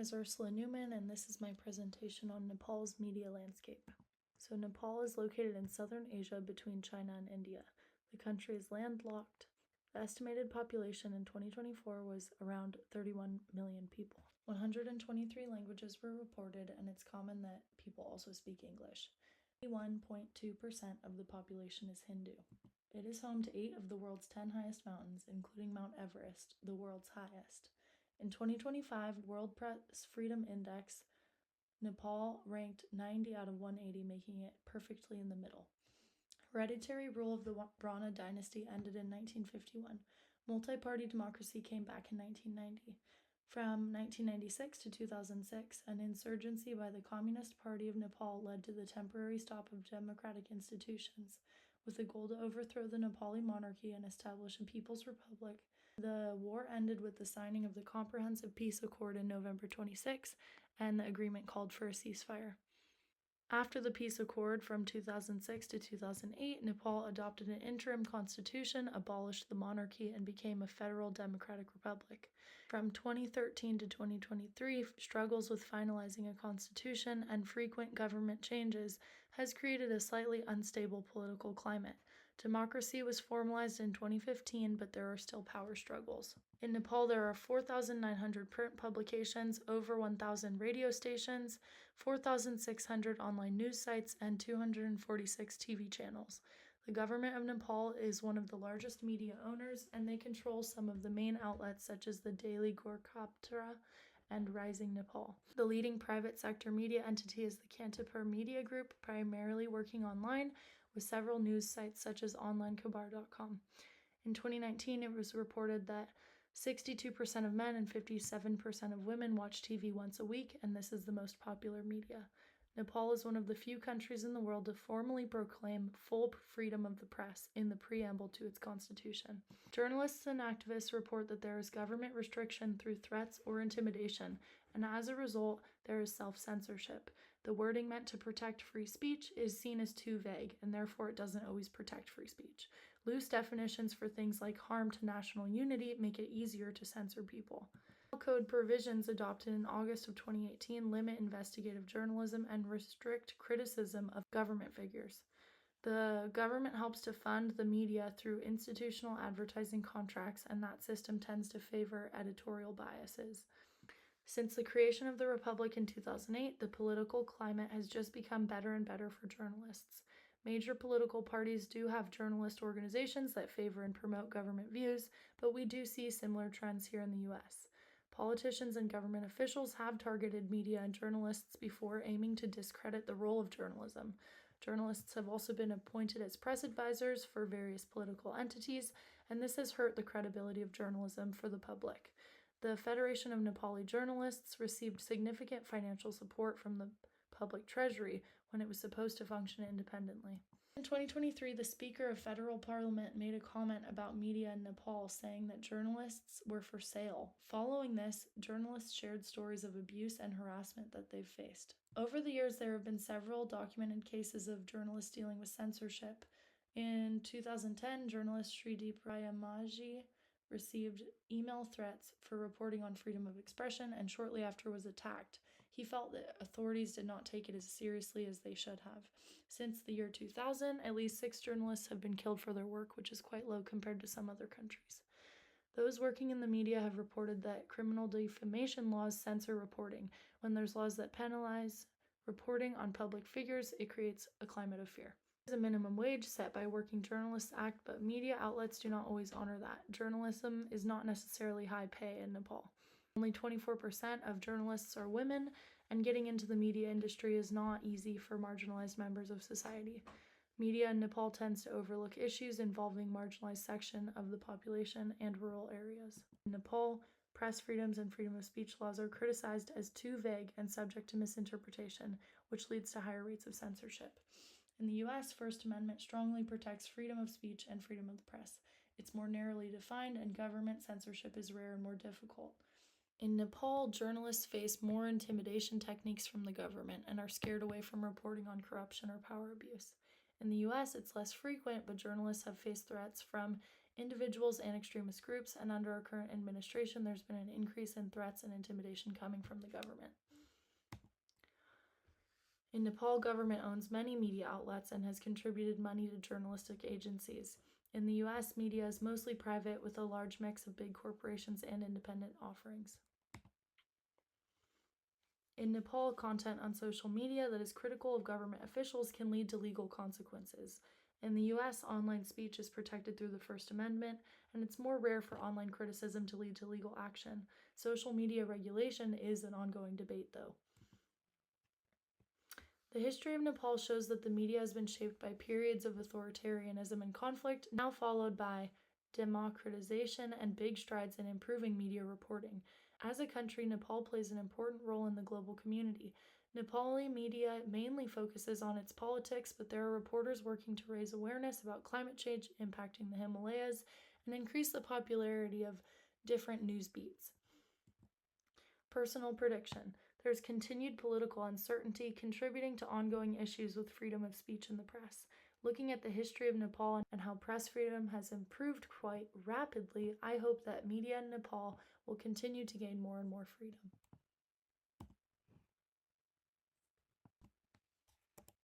is Ursula Newman, and this is my presentation on Nepal's media landscape. So Nepal is located in southern Asia between China and India. The country is landlocked. The estimated population in 2024 was around 31 million people. 123 languages were reported, and it's common that people also speak English. 1.2% of the population is Hindu. It is home to 8 of the world's 10 highest mountains, including Mount Everest, the world's highest. In 2025 World Press Freedom Index, Nepal ranked 90 out of 180, making it perfectly in the middle. Hereditary rule of the Brahma dynasty ended in 1951. Multi-party democracy came back in 1990. From 1996 to 2006, an insurgency by the Communist Party of Nepal led to the temporary stop of democratic institutions, with the goal to overthrow the Nepali monarchy and establish a People's Republic. The war ended with the signing of the Comprehensive Peace Accord in November 26, and the agreement called for a ceasefire. After the peace accord from 2006 to 2008, Nepal adopted an interim constitution, abolished the monarchy, and became a federal democratic republic. From 2013 to 2023, struggles with finalizing a constitution and frequent government changes has created a slightly unstable political climate. Democracy was formalized in 2015, but there are still power struggles. In Nepal, there are 4,900 print publications, over 1,000 radio stations, 4,600 online news sites, and 246 TV channels. The government of Nepal is one of the largest media owners, and they control some of the main outlets such as the Daily Gorkaptra and Rising Nepal. The leading private sector media entity is the Kantipur Media Group, primarily working online with several news sites such as onlinekhabar.com. In 2019, it was reported that 62% of men and 57% of women watch TV once a week, and this is the most popular media. Nepal is one of the few countries in the world to formally proclaim full freedom of the press in the preamble to its constitution. Journalists and activists report that there is government restriction through threats or intimidation, and as a result, there is self-censorship. The wording meant to protect free speech is seen as too vague, and therefore it doesn't always protect free speech. Loose definitions for things like harm to national unity make it easier to censor people. Code provisions adopted in August of 2018 limit investigative journalism and restrict criticism of government figures. The government helps to fund the media through institutional advertising contracts, and that system tends to favor editorial biases. Since the creation of the Republic in 2008, the political climate has just become better and better for journalists. Major political parties do have journalist organizations that favor and promote government views, but we do see similar trends here in the US. Politicians and government officials have targeted media and journalists before, aiming to discredit the role of journalism. Journalists have also been appointed as press advisors for various political entities, and this has hurt the credibility of journalism for the public. The Federation of Nepali Journalists received significant financial support from the public treasury when it was supposed to function independently. In 2023, the Speaker of Federal Parliament made a comment about media in Nepal, saying that journalists were for sale. Following this, journalists shared stories of abuse and harassment that they've faced. Over the years, there have been several documented cases of journalists dealing with censorship. In 2010, journalist Srideep Rayamaji received email threats for reporting on freedom of expression and shortly after was attacked. He felt that authorities did not take it as seriously as they should have. Since the year 2000, at least 6 journalists have been killed for their work, which is quite low compared to some other countries. Those working in the media have reported that criminal defamation laws censor reporting. When there's laws that penalize reporting on public figures, it creates a climate of fear. There's a minimum wage set by Working Journalists Act, but media outlets do not always honor that. Journalism is not necessarily high pay in Nepal. Only 24% of journalists are women, and getting into the media industry is not easy for marginalized members of society. Media in Nepal tends to overlook issues involving marginalized section of the population and rural areas. In Nepal, press freedoms and freedom of speech laws are criticized as too vague and subject to misinterpretation, which leads to higher rates of censorship. In the US, First Amendment strongly protects freedom of speech and freedom of the press. It's more narrowly defined, and government censorship is rare and more difficult. In Nepal, journalists face more intimidation techniques from the government and are scared away from reporting on corruption or power abuse. In the US, it's less frequent, but journalists have faced threats from individuals and extremist groups, and under our current administration, there's been an increase in threats and intimidation coming from the government. In Nepal, government owns many media outlets and has contributed money to journalistic agencies. In the US, media is mostly private with a large mix of big corporations and independent offerings. In Nepal, content on social media that is critical of government officials can lead to legal consequences. In the US, online speech is protected through the First Amendment, and it's more rare for online criticism to lead to legal action. Social media regulation is an ongoing debate, though. The history of Nepal shows that the media has been shaped by periods of authoritarianism and conflict, now followed by democratization and big strides in improving media reporting. As a country, Nepal plays an important role in the global community. Nepali media mainly focuses on its politics, but there are reporters working to raise awareness about climate change impacting the Himalayas and increase the popularity of different news beats. Personal prediction. There's continued political uncertainty contributing to ongoing issues with freedom of speech in the press. Looking at the history of Nepal and how press freedom has improved quite rapidly, I hope that media in Nepal will continue to gain more and more freedom.